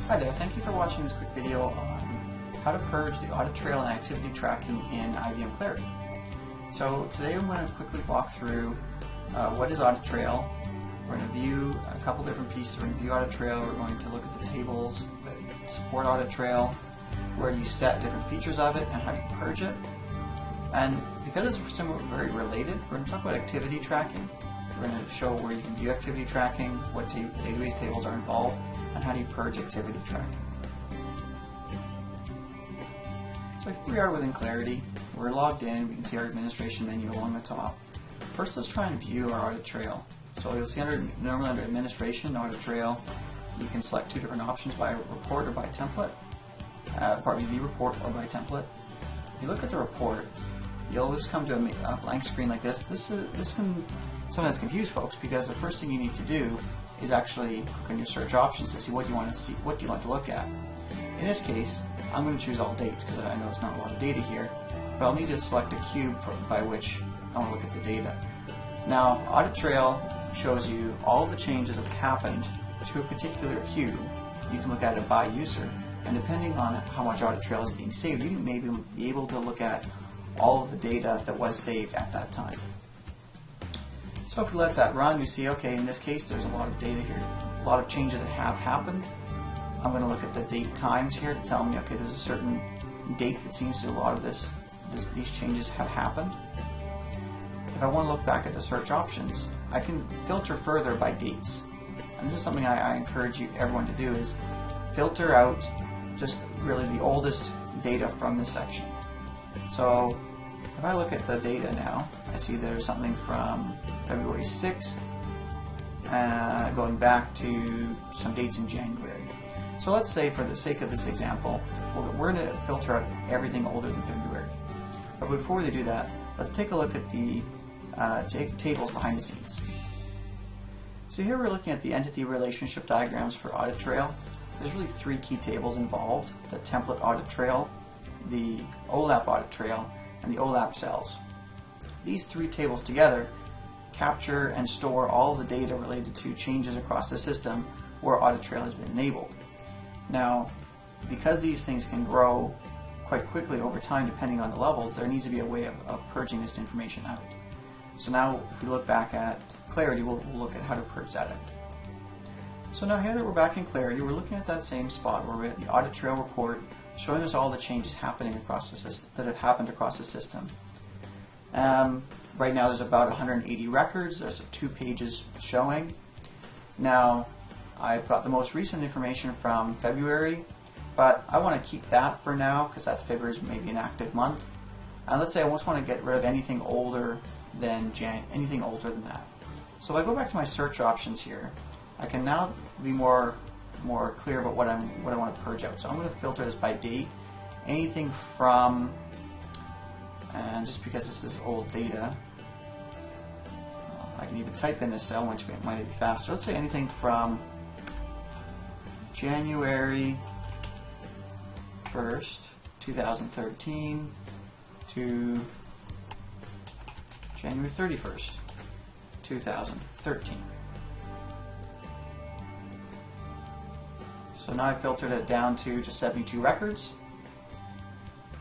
Hi there, thank you for watching this quick video on how to purge the audit trail and activity tracking in IBM Clarity. So today I'm going to quickly walk through what is Audit Trail. We're going to view a couple different pieces. We're going to view Audit Trail, we're going to look at the tables that support Audit Trail, where do you set different features of it, and how do you purge it. And because it's very related, we're going to talk about activity tracking. We're going to show where you can view activity tracking, what database tables are involved, and how do you purge activity tracking. So here we are within Clarity. We're logged in. We can see our administration menu along the top. First, let's try and view our audit trail. So you'll see normally under administration, audit trail, you can select two different options, by report or by template. The report or by template. If you look at the report, you'll just come to a blank screen like this. This can sometimes confuse folks, because the first thing you need to do is actually click on your search options to see what you want to see, what do you want to look at. In this case, I'm going to choose all dates because I know it's not a lot of data here, but I'll need to select a cube by which I want to look at the data. Now, Audit Trail shows you all the changes that have happened to a particular cube. You can look at it by user, and depending on how much Audit Trail is being saved, you may be able to look at all of the data that was saved at that time. So if we let that run, you see, okay, in this case there's a lot of data here, a lot of changes that have happened. I'm going to look at the date times here to tell me, okay, there's a certain date that seems to a lot of these changes have happened. If I want to look back at the search options, I can filter further by dates. And this is something I encourage everyone to do, is filter out just really the oldest data from this section. So if I look at the data now, I see there's something from February 6th, going back to some dates in January. So let's say, for the sake of this example, we're going to filter out everything older than February. But before we do that, let's take a look at the tables behind the scenes. So here we're looking at the entity relationship diagrams for Audit Trail. There's really three key tables involved: the template audit trail, the OLAP audit trail, and the OLAP cells. These three tables together capture and store all of the data related to changes across the system where Audit Trail has been enabled. Now, because these things can grow quite quickly over time depending on the levels, there needs to be a way of purging this information out. So now, if we look back at Clarity, we'll look at how to purge that out. So now here that we're back in Clarity, we're looking at that same spot where we have the Audit Trail report showing us all the changes happening across the system, that have happened across the system. Right now there's about 180 records. There's 2 pages showing. Now I've got the most recent information from February, but I want to keep that for now because that's February's maybe an active month. And let's say I just want to get rid of anything older than that. So if I go back to my search options here, I can now be more clear about what I want to purge out. So I'm going to filter this by date. Anything from, and just because this is old data, I can even type in this cell, which might be faster. Let's say anything from January 1st, 2013 to January 31st, 2013. So now I've filtered it down to just 72 records.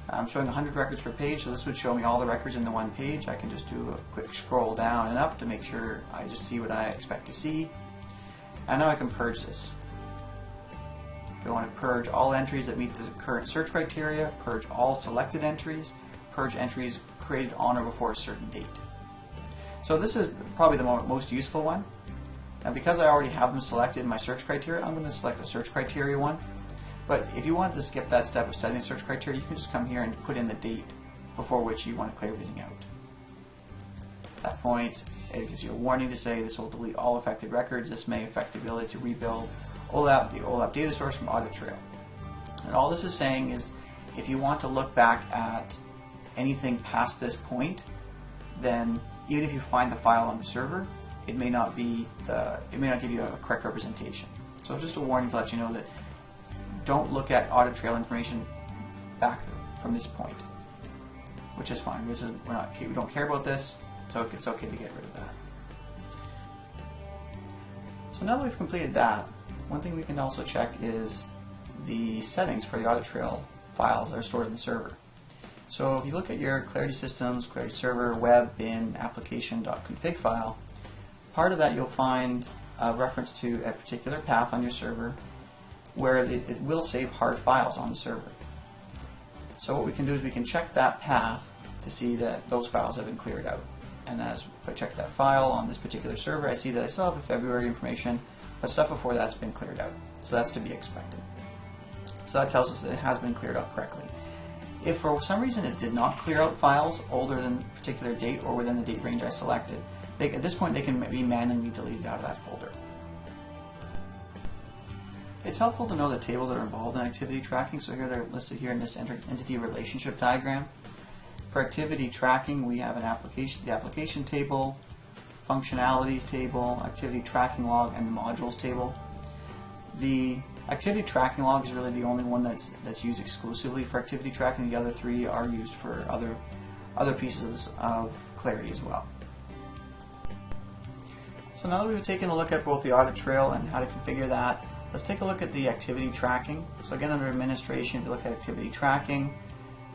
I'm showing 100 records per page, so this would show me all the records in the one page. I can just do a quick scroll down and up to make sure I just see what I expect to see. And now I can purge this. I want to purge all entries that meet the current search criteria, purge all selected entries, purge entries created on or before a certain date. So this is probably the most useful one. Now, because I already have them selected in my search criteria, I'm going to select the search criteria one. But if you want to skip that step of setting the search criteria, you can just come here and put in the date before which you want to clear everything out. At that point, it gives you a warning to say this will delete all affected records. This may affect the ability to rebuild the OLAP data source from Audit Trail. And all this is saying is, if you want to look back at anything past this point, then even if you find the file on the server, it may not give you a correct representation. So just a warning to let you know that don't look at Audit Trail information back from this point, which is fine. We don't care about this, so it's okay to get rid of that. So now that we've completed that, one thing we can also check is the settings for the Audit Trail files that are stored in the server. So if you look at your Clarity Systems, Clarity Server, web, bin, application.config file, part of that you'll find a reference to a particular path on your server where it will save hard files on the server. So what we can do is we can check that path to see that those files have been cleared out. And if I check that file on this particular server, I see that I still have the February information, but stuff before that's been cleared out. So that's to be expected. So that tells us that it has been cleared out correctly. If for some reason it did not clear out files older than a particular date or within the date range I selected, at this point they can be manually deleted out of that folder. It's helpful to know the tables that are involved in activity tracking. So here they're listed here in this entity relationship diagram. For activity tracking, we have the application table, functionalities table, activity tracking log, and the modules table. The activity tracking log is really the only one that's used exclusively for activity tracking. The other three are used for other pieces of Clarity as well. So now that we've taken a look at both the audit trail and how to configure that, let's take a look at the activity tracking. So again, under administration, if you look at activity tracking,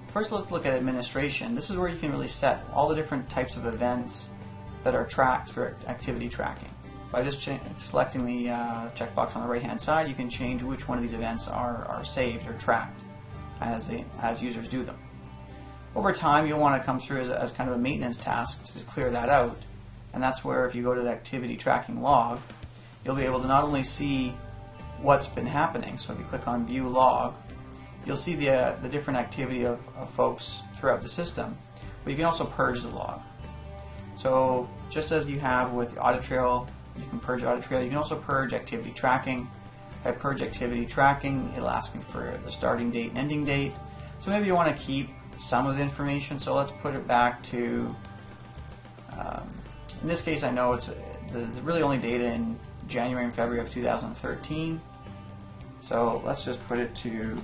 first let's look at administration. This is where you can really set all the different types of events that are tracked through activity tracking. By just selecting the checkbox on the right hand side, you can change which one of these events are saved or tracked as users do them. Over time, you'll want to come through as kind of a maintenance task to clear that out, and that's where if you go to the activity tracking log, you'll be able to not only see what's been happening. So if you click on view log, you'll see the different activity of folks throughout the system, but you can also purge the log. So just as you have with Audit Trail, you can purge Audit Trail, you can also purge activity tracking. If I purge activity tracking, it'll ask me for the starting date and ending date. So maybe you want to keep some of the information, so let's put it back to, in this case I know it's really only data in January and February of 2013. So let's just put it to,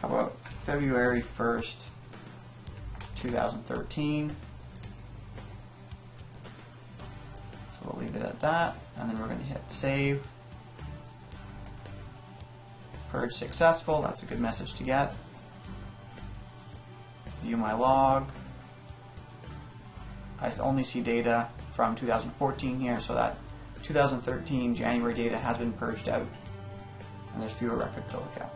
how about February 1st, 2013. So we'll leave it at that, and then we're going to hit save. Purge successful, that's a good message to get. View my log. I only see data from 2014 here, so that 2013 January data has been purged out, and there's fewer records to look at.